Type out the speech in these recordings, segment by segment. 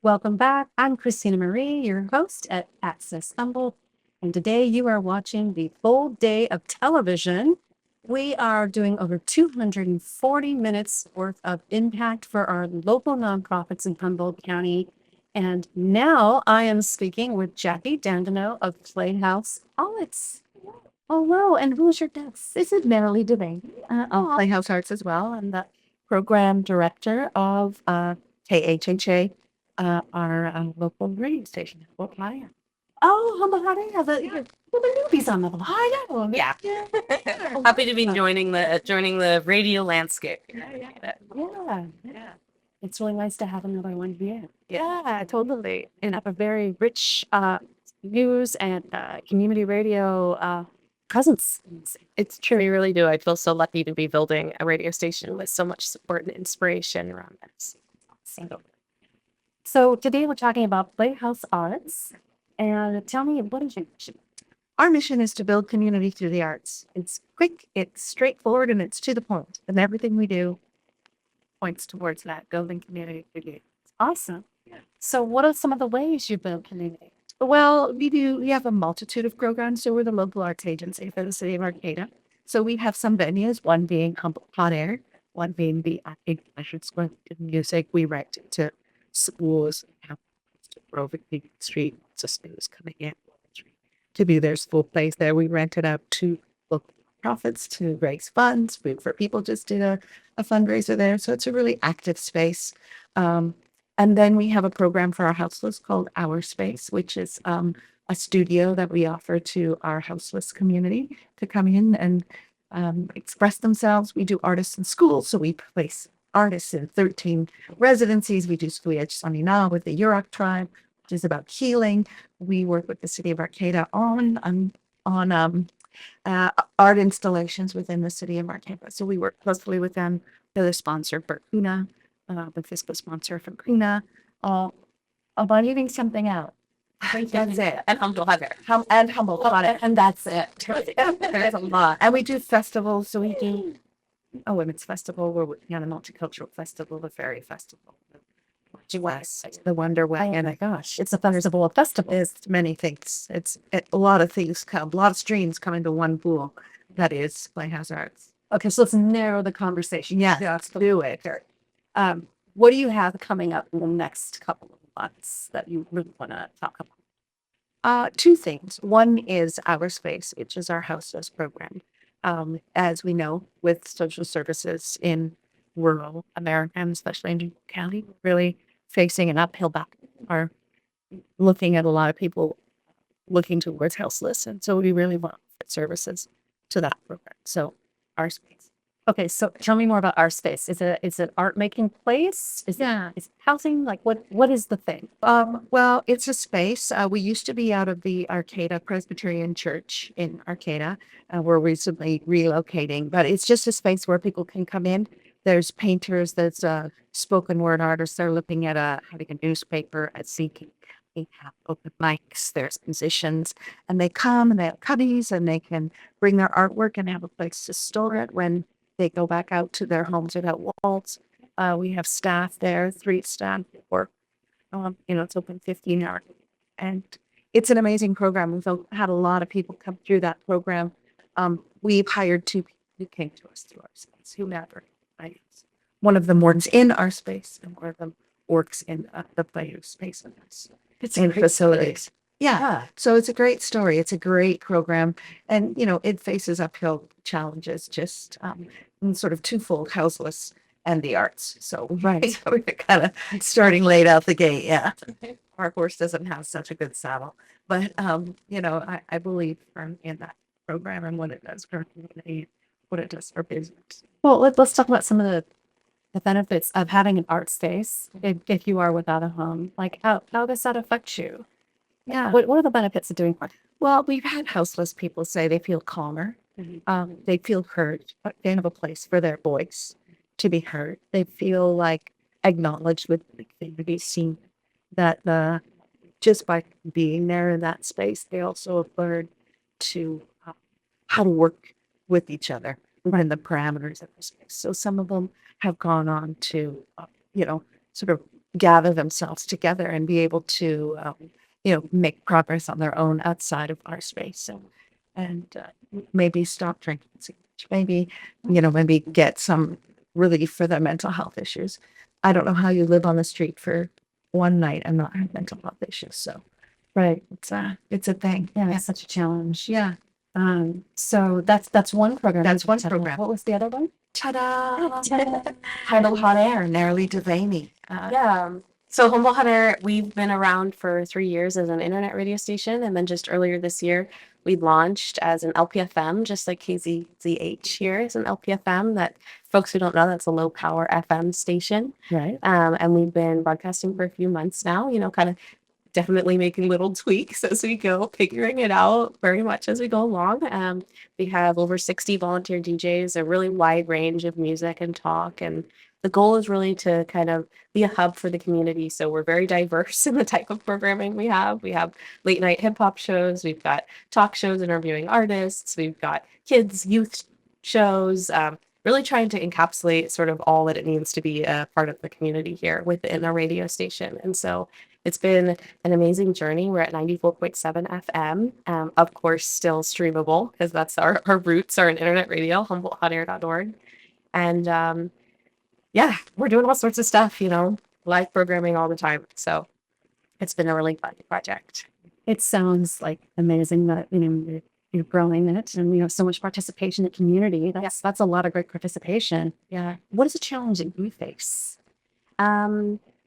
Welcome back. I'm Christina Marie, your host at Access Humboldt, and today you are watching the full day of television. We are doing over 240 minutes worth of impact for our local nonprofits in Humboldt County. And now I am speaking with Jackie Dandino of Playhouse Arts. Hello, and who's your guest? This is Marilee Devane of Oh, Playhouse Arts as well. I'm the program director of KHHA, our local radio station. What I am. oh, Humboldt County, the newbies on the block. I know. Yeah. Happy to be joining the radio landscape. Yeah. It's really nice to have another one here. Yeah, totally. And have a very rich news and community radio presence. It's true. We really do. I feel so lucky to be building a radio station with so much support and inspiration around this. So today we're talking about Playhouse Arts. And tell me, what is your mission? Our mission is to build community through the arts. It's quick, it's straightforward, and it's to the point. And everything we do points towards that, building community through the arts. Awesome. So what are some of the ways you build community? Well, we have a multitude of programs. So we're the local arts agency for the city of Arcata. So we have some venues, one being Humboldt Hot Air, one being the Pleasure Square Music. We rent it to schools, have to Grove Street, just schools coming in to be there's full place there. We rent it out to local profits to raise funds. Food for People just did a fundraiser there. So it's a really active space. And then we have a program for our houseless called Our Space, which is a studio that we offer to our houseless community to come in and express themselves. We do artists in schools, so we place artists in 13 residencies. We do Squiyach Sanina with the Yurok tribe, which is about healing. We work with the city of Arcata on art installations within the city of Arcata. So we work closely with them. They're the sponsor for Kuna, the fiscal sponsor for Kuna, about eating something out. That's it. And Humboldt Hot Air. And Humboldt Hot Air. And that's it. There's a lot. And we do festivals. So we do a women's festival. We're working on a multicultural festival, the Fairy Festival, the West, the Wonder Wagon. Oh my gosh, it's a festival of festivals. There's many things. A lot of things come, a lot of streams come into one pool. That is Playhouse Arts. Okay, so let's narrow the conversation. Yeah, Let's do it. what do you have coming up in the next couple of months that you really want to talk about? Two things. One is Our Space, which is our houseless program. As we know, with social services in rural America, and especially in New York County, really facing an uphill battle, are looking at a lot of people looking towards houseless. And so we really want services to that program. So Our Space. Okay, so tell me more about Our Space. Is it art making place? Is it housing? Like what is the thing? Well, it's a space. We used to be out of the Arcata Presbyterian Church in Arcata. We're recently relocating, but it's just a space where people can come in. There's painters, there's spoken word artists. They're looking at having a newspaper, at seeking. We have open mics, there's musicians, and they come and they have cubbies and they can bring their artwork and have a place to store it when they go back out to their homes without walls. We have staff there, 3 staff work. It's open 15 hours. And it's an amazing program. We've had a lot of people come through that program. We've hired 2 people who came to us through Our Space, whomever. Right? One of them works in Our Space, and one of them works in the Playhouse Space. It's in great facilities. Yeah. Yeah. So it's a great story. It's a great program. And, it faces uphill challenges, just in sort of twofold, houseless and the arts. So Right. we're kind of starting late out the gate. Yeah. Our horse doesn't have such a good saddle. But, I believe in that program and what it does for community, what it does for business. Well, let's talk about some of the benefits of having an art space if you are without a home. Like how does that affect you? Yeah. What are the benefits of doing art? Well, we've had houseless people say they feel calmer. They feel heard. They have a place for their voice to be heard. They feel like acknowledged with to be seen. That just by being there in that space, they also have learned to how to work with each other within the parameters of the space. So some of them have gone on to, sort of gather themselves together and be able to, make progress on their own outside of our space and maybe stop drinking so much, maybe get some relief for their mental health issues. I don't know how you live on the street for one night and not have mental health issues. So Right. it's a thing. Yeah, Yeah. it's such a challenge. Yeah. So that's one program. That's one Ta-da. program. What was the other one? Ta-da! Ta-da. Humboldt Hot Air, Narrowly Devaney. Yeah. So Humboldt Hunter, we've been around for 3 years as an internet radio station, and then just earlier this year, we launched as an LPFM, just like KZZH here is an LPFM. That folks who don't know, that's a low power FM station. Right. And we've been broadcasting for a few months now. Kind of definitely making little tweaks as we go, figuring it out very much as we go along. We have over 60 volunteer DJs, a really wide range of music and talk. And the goal is really to kind of be a hub for the community. So we're very diverse in the type of programming we have. We have late night hip hop shows, we've got talk shows interviewing artists, we've got kids, youth shows. Really trying to encapsulate sort of all that it means to be a part of the community here within a radio station. And so it's been an amazing journey. We're at 94.7 FM. Of course, still streamable because that's our roots are in internet radio, HumboldtHotAir.org. And yeah, we're doing all sorts of stuff, live programming all the time. So it's been a really fun project. It sounds like amazing that you're growing it and you have so much participation in the community. That's a lot of great participation. Yeah. What is a challenge that you face? I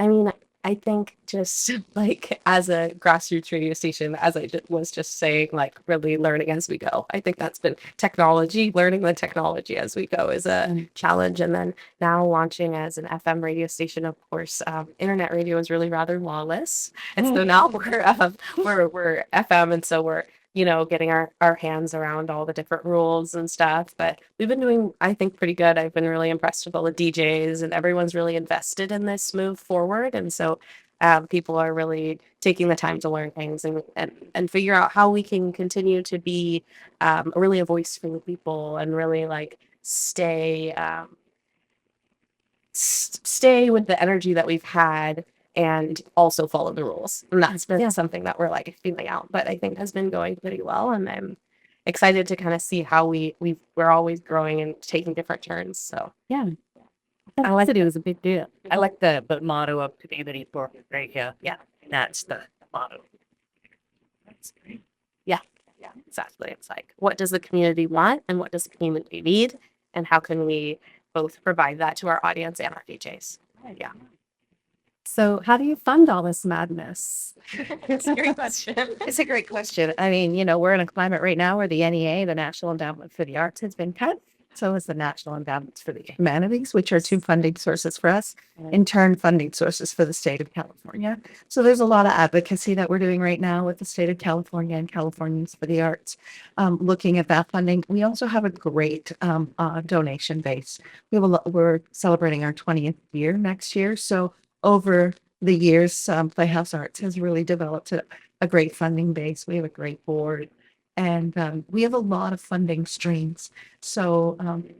mean, I think just like as a grassroots radio station, as I was just saying, like really learning as we go. I think that's been technology, learning the technology as we go is a challenge. And then now launching as an FM radio station, of course, internet radio is really rather lawless. And so now we're FM. And so we're, getting our hands around all the different rules and stuff. But we've been doing, I think, pretty good. I've been really impressed with all the DJs and everyone's really invested in this move forward. And so people are really taking the time to learn things and figure out how we can continue to be really a voice for the people and really like stay with the energy that we've had and also follow the rules. And that's been something that we're like feeling out, but I think has been going pretty well. And I'm excited to kind of see how we're always growing and taking different turns. So Yeah. I like City was a big deal. I like the motto of community for right here. Yeah. That's the motto. That's great. Yeah, exactly. It's like, what does the community want and what does the community need? And how can we both provide that to our audience and our DJs? Yeah. So how do you fund all this madness? It's a great question. It's a great question. I mean, we're in a climate right now where the NEA, the National Endowment for the Arts, has been cut. So is the National Endowment for the Humanities, which are two funding sources for us, in turn funding sources for the state of California. So there's a lot of advocacy that we're doing right now with the state of California and Californians for the Arts, looking at that funding. We also have a great donation base. We're celebrating our 20th year next year. So over the years, Playhouse Arts has really developed a great funding base. We have a great board. And we have a lot of funding streams. So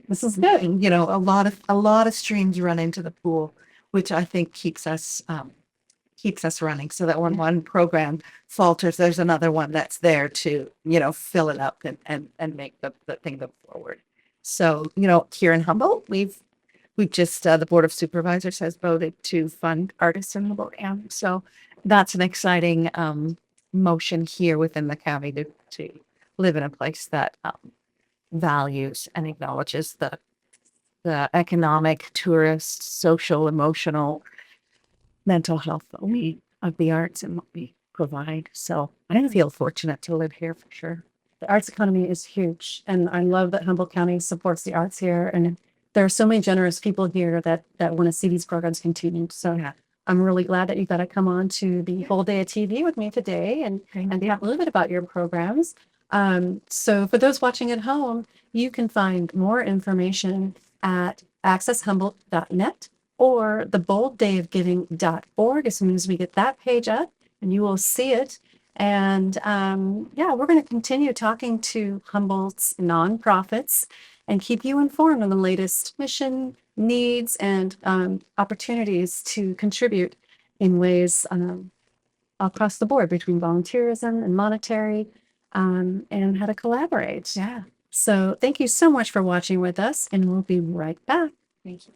this is good. A lot of streams run into the pool, which I think keeps us running. So that when one program falters, there's another one that's there to fill it up and make the thing go forward. So here in Humboldt, we've just the Board of Supervisors has voted to fund artists in Humboldt County. So that's an exciting motion here within the county to live in a place that values and acknowledges the economic, tourist, social, emotional, mental health of the arts and what we provide. So I feel fortunate to live here for sure. The arts economy is huge, and I love that Humboldt County supports the arts here. And there are so many generous people here that want to see these programs continue. So Yeah. I'm really glad that you got to come on to the whole day of TV with me today and talk a little bit about your programs. So for those watching at home, you can find more information at accesshumboldt.net or theboldDayofGiving.org as soon as we get that page up, and you will see it. And we're going to continue talking to Humboldt's nonprofits and keep you informed on the latest mission, needs, and opportunities to contribute in ways across the board between volunteerism and monetary, and how to collaborate. Yeah. So thank you so much for watching with us, and we'll be right back. Thank you.